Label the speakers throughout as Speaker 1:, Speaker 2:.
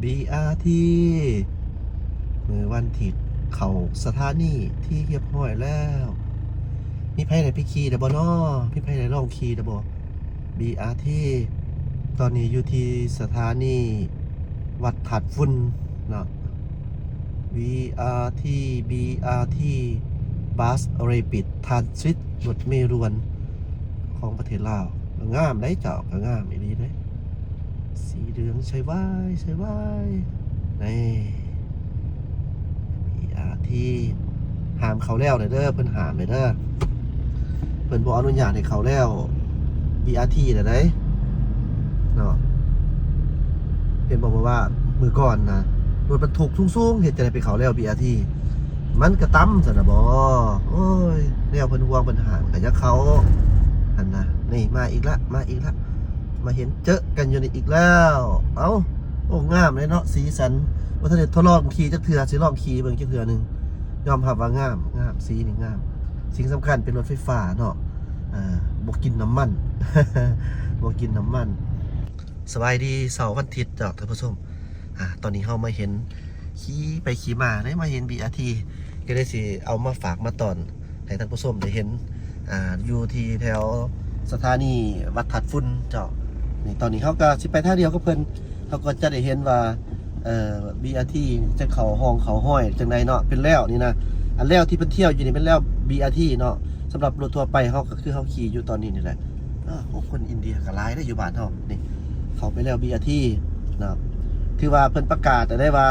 Speaker 1: BRT มือวันถิดเข้าสถานีที่เรียบร้อยแล้วมีไผไหนไปขี่ได้บ่น้อมีไผไหนลองขี่ได้บ่ BRT ตอนนี้อยู่ที่สถานีวัดถาดฝุ่นเนาะ BRT Bus Rapid Transit รถเมล์ด่วนของประเทศลาวงามได้เจ้าก็งามอีหลีเด้สีเหลืองใช่ไหวนี่ BRT ห้ามเขาแล้วเด้อเพิ่นห้ามเลยเด้อเพิ่นบ่อนุญาตให้เขาแล้ว BRT เด้อเนาะเห็นบอกว่ามือก่อนนะรถบรรทุกสูงๆเฮ็ดจะได้ไปเขาแล้ว BRT มันกระตั้มซะนะบ่โอ้ยแนวเพิ่นห่วงเพิ่นห้ามก็อย่าเขาหั่นนะนี่มาอีกละมาเห็นเจอกันอยู่นี่อีกแล้วเอ้าโอ้งามเลยเนาะสีสันว่าถ้าได้ทดลองขี่จักเทื่อสิลองขี่เบิ่งจักเทื่อนึงยอมรับว่างามสีนี่งามสิ่งสำคัญเป็นรถไฟฟ้าเนาะบ่กินน้ำมัน บ่กินน้ำมันสบายดีเสาร์วันอาทิตย์จ้ะท่านผู้ชมตอนนี้เฮามาเห็นขี่ไปขี่มาได้มาเห็น BRT ก็ได้สิเอามาฝากมาตอนให้ท่านผู้ชมได้เห็นอยู่ที่แถวสถานีวัดถาดฝุ่นเจ้านี่ตอนนี้เขาก็สิไปท่าเดียวก็เพิ่นเขาก็จะได้เห็นว่าBRT จะเข้าห้องเข้าห้อยจังไดเนาะเป็นแล้วนี่นะอันแล้วที่เพิ่นเที่ยวอยู่นี่เป็นแล้ว BRT เนาะสำหรับรถทั่วไปเฮาก็คือเฮาขี่อยู่ตอนนี้นี่แหละคนอินเดียก็หลายได้อยู่บ้านเฮานี่เขาไปแล้ว BRT เนาะคือว่าเพิ่นประกาศแต่ได้ว่า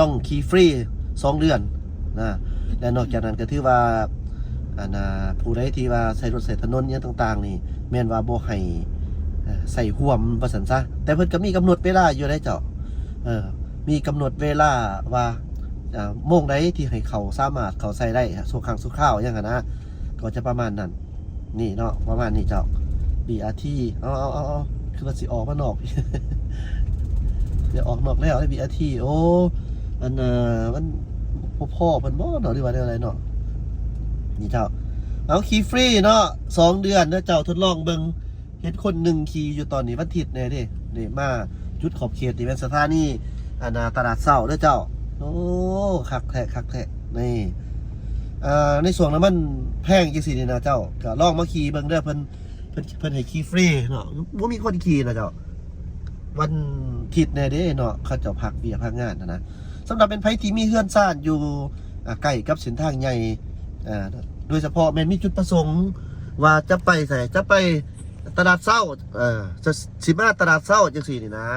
Speaker 1: ต้องขี่ฟรี2 เดือนนะและนอกจากนั้นก็ถือว่าผู้ใดที่ว่าใช้รถใช้ถนนเนี่ยต่างๆนี่แม่นว่าบ่ให้ใส่ห่วมว่าซั่นซะแต่เพิ่นก็มีกำหนดเวลาอยู่ได้เจ้ามีกำหนดเวลาว่าโมงใดที่ให้เขาสามารถเขาใส่ได้สุครั้งสุคราวอย่างนั้นนะก็จะประมาณนั้นนี่เนาะประมาณนี้เจ้า BRT เอาคือว่าสิออกมานอก เดี๋ยวออกนอกแล้วไอ้ BRT โอ้มันพ่อเพิ่นบ่เนาะหรือว่าอะไรเนาะนี่เจ้าเอาขี่ฟรีเนาะ2 เดือนเด้อเจ้าทดลองเบิ่งเห็นคนหนึ่งขี่อยู่ตอนนี้วันอาทิตย์แน่เด้นี่มาจุดขอบเขตนี่เป็นสถานีตลาดเช้าเด้อเจ้าโอ้คักแท้นี่ในส่วนนั้นมันแพงจังซี่นี่นะเจ้าก็ลองมาขี่เบิ่งเด้อเพิ่นให้ขี่ฟรีเนาะบ่มีคนขี่นะเจ้าวันอาทิตย์แน่เด้เนาะเขาเจ้าพักเวียกพักงานนะสำหรับเป็นไผที่มีเฮือนซ่านอยู่ใกล้กับเส้นทางใหญ่โดยเฉพาะแม่นมีจุดประสงค์ว่าจะไปไสจะไปตลาดเช้าจะสิมาตลาดเช้าจังซี่นี่นะ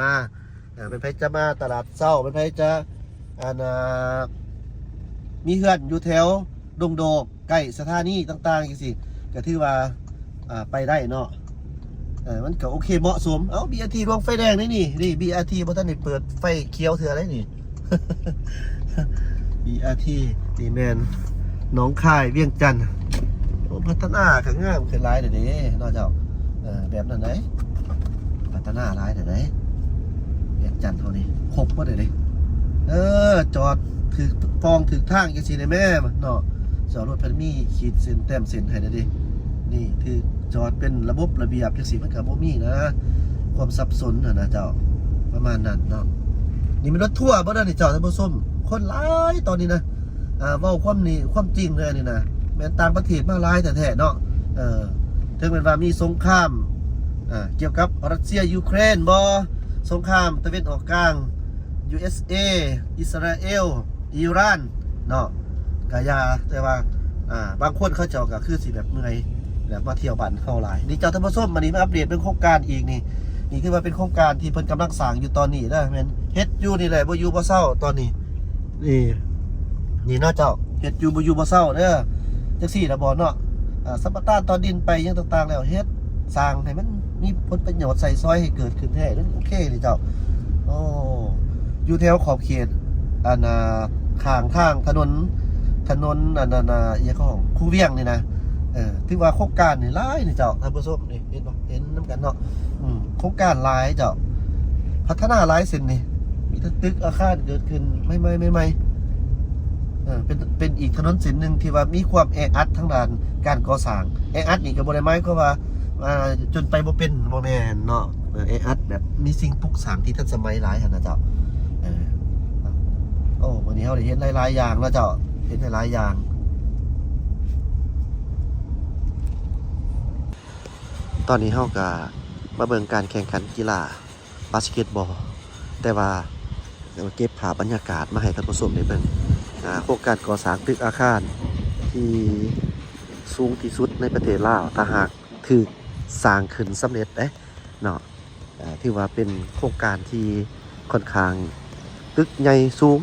Speaker 1: เป็นไผจะมาตลาดเช้าเป็นไผจะมีเฮือนอยู่แถวดงโดกใกล้สถานีต่างๆจังซี่ก็ถือว่าไปได้เนาะมันก็โอเคเหมาะสมBRT ดวงไฟแดงนี่ BRT บ่ทันได้เปิดไฟเขียวเถื่อเลยนี่ BRT นี่แม่นหนองคายเวียงจันทน์พัฒนาข้างงามขึ้นหลายเด้เนาะเจ้าแบบนั้นเด้พัฒนาหลายเด้เวียงจันทน์เฮานี่ครบบ่ได้จอดถึกฟองถึกทางจังซี่ได้แม่เนาะจอดรถเพิ่นมีขีดเส้นแต้มเส้นให้เด้นี่ถึกจอดเป็นระบบระเบียบจังซี่มันก็บ่มีนะความสับสนนะเจ้าประมาณนั้นเนาะนี่มันรถทัวร์บ่ได้นี่เจ้าท่านผู้ชมคนหลายตอนนี้นะเว้าความจริงเลยนี่นะแม้ต่างประเทศมาหลายแท้ๆเนาะถึงเป็นว่ามีสงครามเกี่ยวกับรัสเซียยูเครนบ่สงครามตะวันออกกลาง USA อิสราเอลอิหร่านเนาะก็อย่าแต่ว่าบางคนเขาเจ้าก็คือสิแบบเมื่อยแบบมาเที่ยวบ้านเฮาหลายนี่เจ้าท่านผู้ชมวันนี้มาอัปเดตเป็นโครงการอีกนี่คือว่าเป็นโครงการที่เพิ่นกำลังสร้างอยู่ตอนนี้นะแม่นเฮ็ดอยู่นี่แหละบ่อยู่บ่เซาตอนนี้นี่เนาะเจ้าเฮ็ดอยู่บ่อยู่บ่เซาเด้อจังซี่ล่ะบ่เนาะสัมปทานตอนดินไปยังต่างๆแล้วเฮ็ดสร้างให้มันมีผลประโยชน์ใส่ซอยให้เกิดขึ้นแท้โอเคนี่เจ้าโอ้อยู่แถวขอบเขตข้างทางถนนอย่างของคูเวียงนี่นะถือว่าโครงการนี่หลายนี่เจ้าท่านผู้ชมนี่เห็นบ่เห็นนำกันเนาะโครงการหลายเจ้าพัฒนาหลายเส้นนี่มีตึกอาคารเกิดขึ้นใหม่เป็นอีกถนนเส้นนึงที่ว่ามีความแออัดทางด้านการก่อสร้างแออัดนี่ก็บ่ได้หมายความว่า จนไปบ่เป็นบ่แม่นเนาะอัดแบบมีสิ่งปลูกสร้างที่ทันสมัยหลายหั่นน่ะเจ้าโอ้วันนี้เฮาได้เห็นหลายๆอย่างแล้วเจ้าเห็นหลายๆอย่างตอนนี้เฮาก็มาเบิ่งการแข่งขันกีฬาบาสเกตบอลแต่ว่าเก็บภาพบรรยากาศมาให้ท่านผู้ชมได้เบิ่งโครงการก่อสร้างตึกอาคารที่สูงที่สุดในประเทศลาวถ้าหากถูกสร้างขึ้นสำเร็จเนาะที่ว่าเป็นโครงการที่ค่อนข้างตึกใหญ่สูง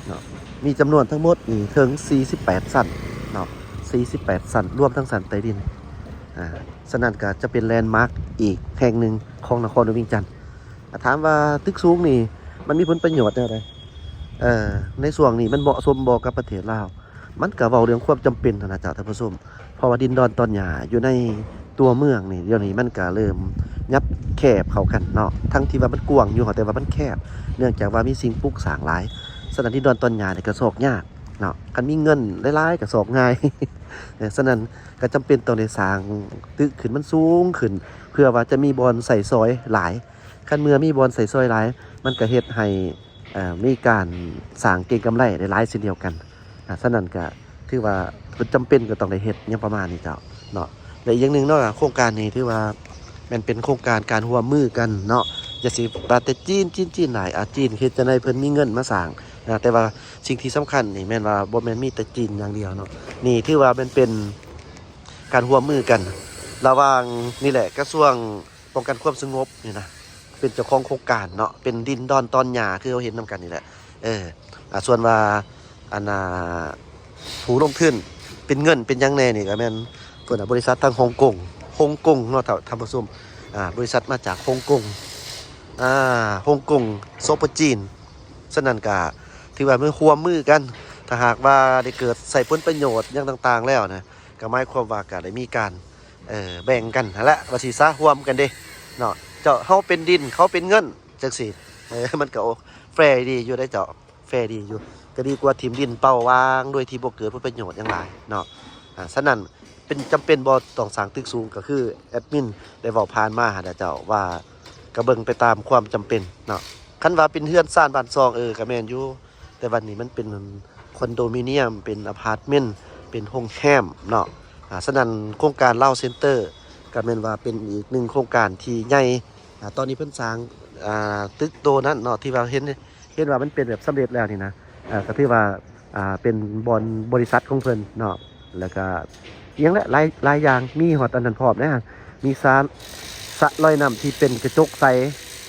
Speaker 1: เนาะมีจำนวนทั้งหมดนี่ถึง48ชั้นเนาะ48ชั้นรวมทั้งชั้นใต้ดินฉะนั้นก็จะเป็นแลนด์มาร์คอีกแห่งหนึ่งของนครหลวงเวียงจันทน์ถามว่าตึกสูงนี่มันมีผลประโยชน์อะไรในส่วนนี้มันเหมาะสมบ่กับประเทศลาวมันก็เว้าเรื่องความจำเป็นนะจ๊ะท่านผู้ชมเพราะว่าดินดอนตอนหญ้าอยู่ในตัวเมืองนี่เดี๋ยวนี้มันก็เริ่มยับแคบเข้ากันเนาะทั้งที่ว่ามันกว้างอยู่แต่ว่ามันแคบเนื่องจากว่ามีสิ่งปลูกสร้างหลายฉะนั้นดินดอนตอนหญ้านี่ก็ซอกยากเนาะคันมีเงินหลายๆก็ซอกง่าย ฉะนั้นก็จำเป็นต้องได้สร้างตึกขึ้นมันสูงขึ้นเพื่อว่าจะมีบอลใส่ซอยหลายคันเมื่อมีบอลใส่ซอยหลายมันก็เฮ็ดให้มีการสร้างเก็งกำไรได้หลายเช่นเดียวกันฉะนั้นก็ถือว่าจำเป็นก็ต้องได้เฮ็ดอย่างประมาณนี้เจ้าเนาะและอีกอย่างหนึ่งเนาะโครงการนี้ถือว่ามันเป็นโครงการการร่วมมือกันเนาะจะสิประเทศจีนหลายจีนเฮ็ดจังได๋เพิ่นมีเงินมาสร้างแต่ว่าสิ่งที่สำคัญนี่แม่นว่าบ่แม่นมีแต่จีนอย่างเดียวเนาะนี่ถือว่ามันเป็นการร่วมมือกันระหว่างนี่แหละกระทรวงป้องกันความสงบนี่นะเป็นเจ้าของโครงการเนาะเป็นดินดอนตอนหญ้าคือเราเห็นนำกันนี่แหละส่วนว่าอันผู้ลงทุนเป็นเงินเป็นหยังแน่นี่ก็แม่นเพิ่นบริษัททางฮ่องกงเนาะท่านผู้ชมบริษัทมาจากฮ่องกงฮ่องกงโซเปอร์จีนฉะนั้นก็ถือว่ามันร่วมมือกันถ้าหากว่าได้เกิดใส่ผลประโยชน์อย่างต่างๆแล้วนะก็หมายความว่าก็ได้มีการแบ่งกันนั่นแหละว่าสิซะร่วมกันเด้เนาะเจ้าเฮาเป็นดินเขาเป็นเงินจังซี่มันก็แฟร์ดีอยู่ได้เจ้าแฟร์ดีอยู่ก็ดีกว่าทีมดินเป้าวางโดยที่บ่เกิดผลประโยชน์อย่างหลายเนาะฉะนั้นเป็นจำเป็นบ่ต้องสร้างตึกสูงก็คือแอดมินได้เว้าผ่านมาหาเจ้าว่าก็เบิ่งไปตามความจำเป็นเนาะคันว่าเป็นเรือนซ่านบ้านซองก็แม่นอยู่แต่วันนี้มันเป็นคอนโดมิเนียมเป็นอพาร์ตเมนต์เป็นโรงแรมเนาะฉะนั้นโครงการเล่าเซ็นเตอร์ก็แม่นว่าเป็นอีกหนึ่งโครงการที่ใหญ่ตอนนี้เพิ่นสร้างตึกโตนั้นเนาะที่ว่าเห็นว่ามันเป็นแบบสำเร็จแล้วนี่นะก็ถือว่าเป็นบริษัทของเพิ่นเนาะแล้วก็อีหยังหลายอย่างมีฮอดอันนั้นพร้อมนะมีสระลอยน้ำที่เป็นกระจกใส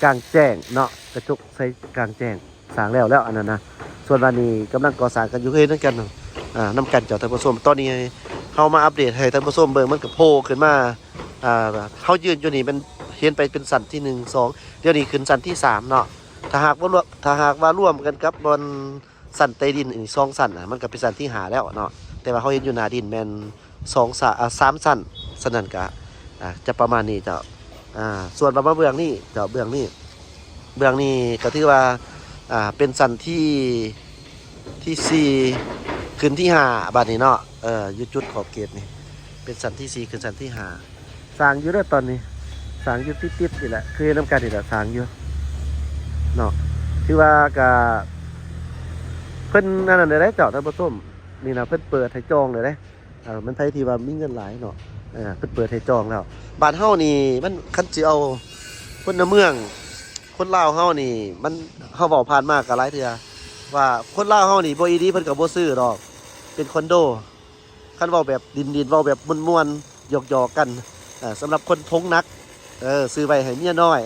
Speaker 1: กลางแจ้งเนาะกระจกใสกลางแจ้งสร้างแล้วอันนั้นนะส่วนวันนี้กำลังก่อสร้างกันอยู่เฮ็ดกันนำกันเจ้าท่านผู้ชมตอนนี้เฮามาอัปเดตให้ท่านผู้ชมเบิ่งมันก็โผล่ขึ้นมาเฮายืนอยู่นี่มันเห็นไปเป็นสันที่1 2เดี๋ยวนี้ขึ้นสันที่3เนาะถ้าหากว่าร่วมกันกับบนสันใต้ดินอีก2สันมันก็เป็นสันที่5แล้วเนาะแต่ว่าเฮาเห็นอยู่หน้าดินแม่น3สันฉะนั้นก็จะประมาณนี้เจ้าส่วนมาเบื้องนี้เจ้าเบื้องนี้ก็ถือว่าเป็นสันที่4ขึ้นที่5บัดนี้เนาะอยู่จุดขอบเขตนี่เป็นสันที่4ขึ้นสันที่5สร้างอยู่เด้อตอนนี้สร้างอยู่ติดๆนี่แหละคือน้ำกันนี่แหละสร้างอยู่เนาะถือว่าก็เพิ่นนั่นได้เจ้าท่านผู้ชมนี่นะเพิ่นเปิดให้จองเลยเด้มันไผที่ว่ามีเงินหลายเนาะเพิ่นเปิดให้จองแล้วบ้านเฮานี่มันคันสิเอาคนในเมืองคนลาวเฮานี่มันเฮาเว้าผ่านมาก็หลายเทื่อว่าคนลาวเฮานี่บ่อีดีเพิ่นก็บ่ซื้อดอกเป็นคอนโดคันเว้าแบบดินเว้าแบบม่วนๆหยอกๆกันสำหรับคนทงนักซื้อไว้ให้เมียน้อย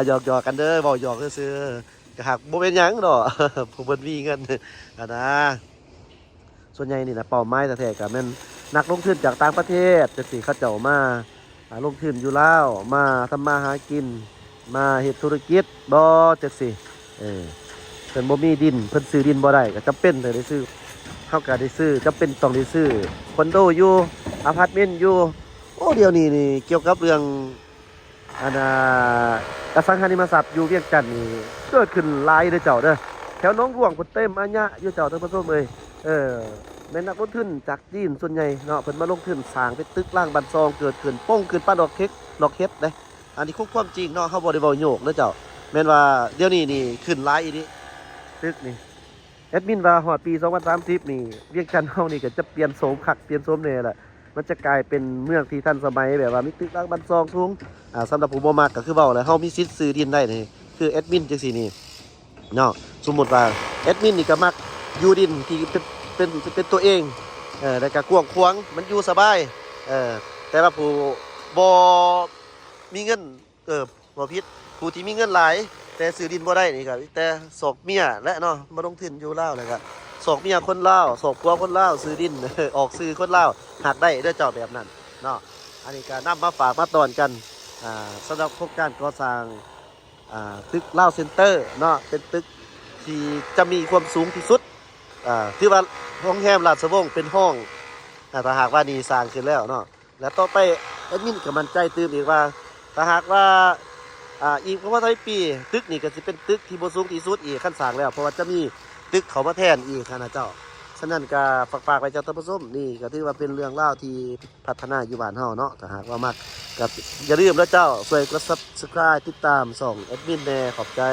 Speaker 1: หยอกกันเด้อเว้าหยอกซื่อๆก็หากบ่เป็นหยังดอก ผมเพิ่นมีเงินนะส่วนใหญ่นี่นะเป้าหมายแท้ๆก็แม่นนักลงทุนจากต่างประเทศจังซี่เขาเจ้ามาลงทุนอยู่ลาวมาทำมาหากินมาเฮ็ดธุรกิจบ่จังซี่เพิ่นบ่มีดินเพิ่นซื้อดินบ่ได้ก็จำเป็นได้ซื้อเฮาก็ได้ซื้อจำเป็นต้องได้ซื้อคอนโดอยู่อพาร์ตเมนต์อยู่โอ้เดี๋ยวนี้นี่เกี่ยวกับเรื่องอสังหาริมทรัพย์อยู่เวียงจันทน์นี่เกิดขึ้นหลายเด้อเจ้าเด้อแถวหนองหลวงพุ่นเต็มอัญญะอยู่เจ้าท่านผู้ชมเอ้ย แม่นนักลงทุนจากจีนส่วนใหญ่เนาะเพิ่นมาลงทุนสร้างเป็นตึกล่างบันซองเกิดขึ้นป้งขึ้นป้าดอกเฮ็ดเด้อันนี้คือความจริงเนาะเฮาบ่ได้เว้าโยกเด้อเจ้าแม่นว่าเดี๋ยวนี้นี่ขึ้นหลายอีนี้ตึกนี่แอดมินว่าฮอดปี2030นี่เวียงจันทน์เฮานี่ก็จะเปลี่ยนโฉมคักเปลี่ยนโฉมแน่แหละมันจะกลายเป็นเมืองที่ทันสมัยแบบว่ามีตึกล่างบันซองทุงสำหรับผู้บ่มักก็คือเว้าแหละเฮามีสิทธิ์ซื้อดินได้นี่คือแอดมินจังซี่นี่เนาะสมมุติว่าแอดมินนี่ก็มักอยู่ดินที่เป็นตัวเองแล้วก็กว้างขวางมันอยู่สบายแต่ว่าผู้บ่มีเงินบ่ผิดผู้ที่มีเงินหลายแต่ซื้อดินบ่ได้นี่ก็แต่ศอกเมียและเนาะบ่ลงทุนอยู่ลาวแล้วก็ศอกเมียคนลาวศอกผัวคนลาวซื้อดิน ออกซื้อคนลาวหักได้เด้อเจ้าแบบนั้นเนาะอันนี้ก็นำมาฝากมาตอนกันสำหรับโครงการก่อสร้างตึกลาวเซ็นเตอร์เนาะเป็นตึกที่จะมีความสูงที่สุดที่ว่าโรงแรมราชวงศ์เป็นห้องถ้าหากว่านี่สร้างขึ้นแล้วเนาะแล้วต่อไปแอดมินก็มั่นใจตื่มอีกว่าถ้าหากว่าอีกประมาณ100 ปีตึกนี่ก็สิเป็นตึกที่บ่สูงที่สุดอีกขั้นสร้างแล้วเพราะว่าจะมีตึกเขามาแทนอีกนะเจ้าฉะนั้นก็ฝากไว้เจ้าท่านผู้ชมนี่ก็ถือว่าเป็นเรื่องเล่าวที่พัฒนาอยู่บ้านเฮาเนาะถ้าหากว่ามักก็อย่าลืมนะเจ้าช่วยกด Subscribe ติดตามส่องแอดมินแน่ขอบใจ